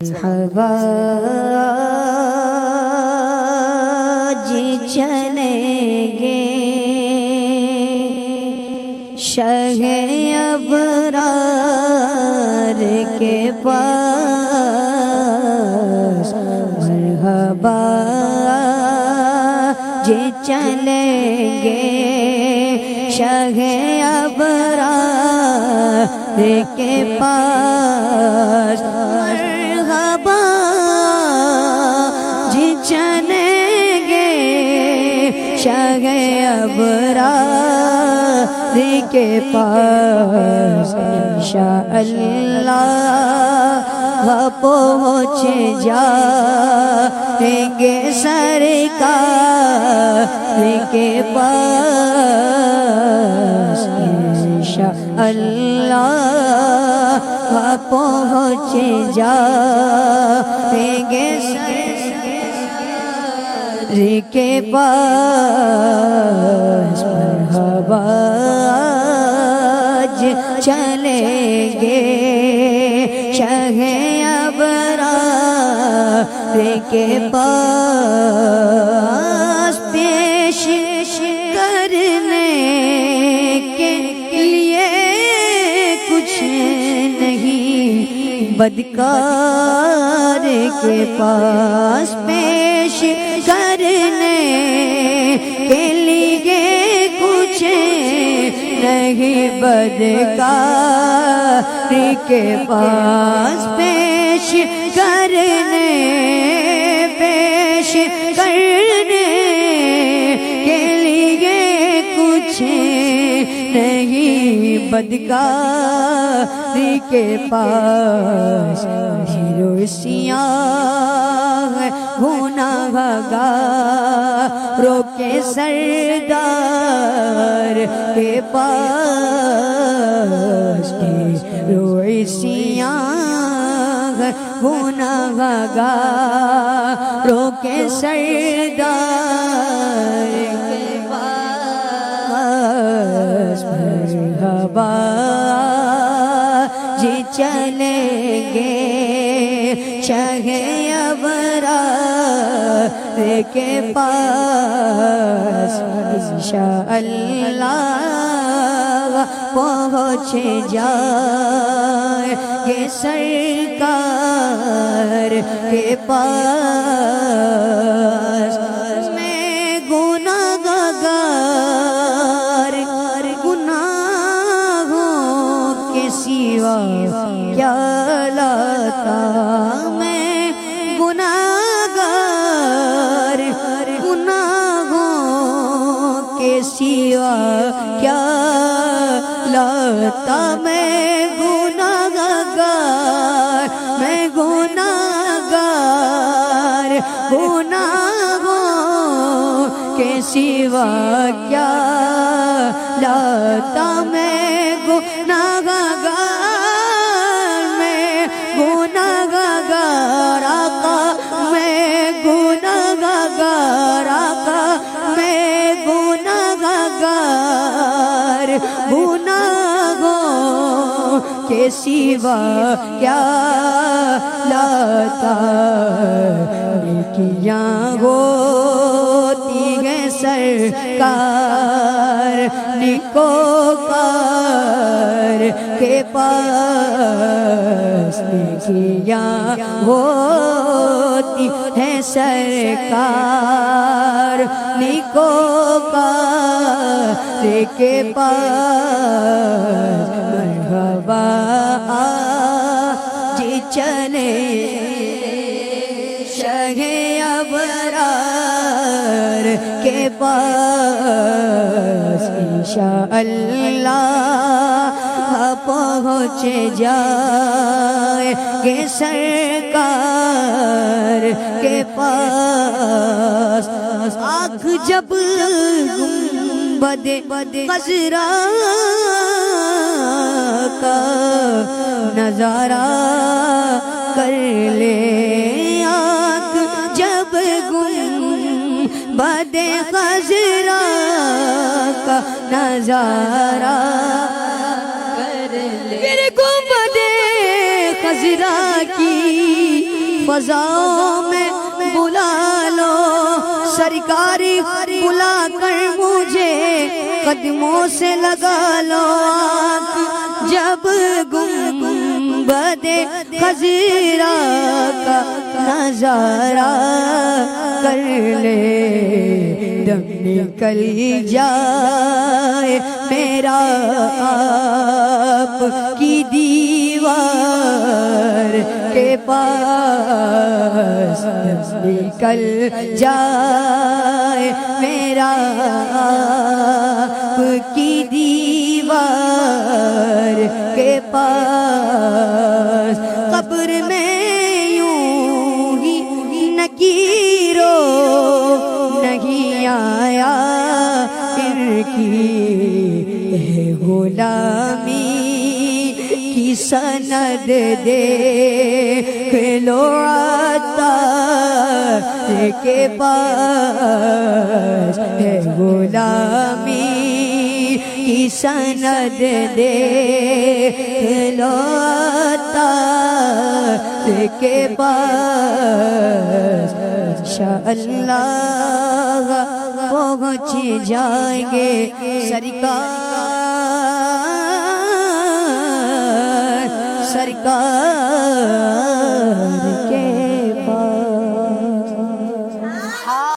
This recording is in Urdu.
حواج چلیں گے شہ ابرار کے پاس مرحبا جی چلیں گے شہ ابرار کے پاس مرحبا جی چلیں گے شہ ابرار کے پاس انشاءاللہ پہنچ جائیں گے سرکار کے پاس انشاءاللہ پہنچ جائیں گے سرکار کے پاس مرحبا چلیں گے شہ ابرار کے پاس پیش کرنے کے لیے کچھ نہیں بدکار کے پاس پیش کرنے کے لیے کچھ نہیں بدکار کے پاس پیش کرنے کے لیے کچھ نہیں بدکار کے پاس سیاہ گناہگاروں کے سردار کے پاس روئی سیاہ گناہگاروں کے سردار کے پاس مرحبا جی چلیں گے شہ ابرار کے پاس انشاءاللہ پہنچ جائیں گے سرکار کے پاس میں گناہگار گناہوں کے سوا کیا لاتا میں گناہگار گناہوں کے سوا کیا لاتا میں گناہگار گناہوں کے سوا کیا لاتا میں گناہگار آقا میں گناہگار آقا میں گناہگار گناہوں کے سوا کیا لاتا نیکیاں ہوتی ہیں سرکار نیکوکار کے پاس نیکیاں ہوتی ہیں سرکار نیکوکار کے پاس مرحبا جی چلیں شہ ابرار کے پاس انشاءاللہ پہنچ جائیں گے سرکار کے پاس آنکھ جب گنبد خضرا کا نظارہ کر لے آنکھ جب گنبد خضرا کا نظارہ کر لے گنبد خضرا کی فضاؤں میں بلا لو سرکاری بلا کر مجھے قدموں سے لگا لو آنکھ جب گنبد خضرا کا نظارہ کر لے دم نکل جائے میرا آپ کی دیوار کے پاس دم نکل جائے میرا آپ کی دیوار کے پاس قبر میں یوں ہی نکیرو نہیں آیا ان کی غلامی کی سند دیکھ لو عطار کے پاس ہے غلامی کی سند دیکھ لو عطار کے پاس انشاءاللہ پہنچ جائیں گے سرکار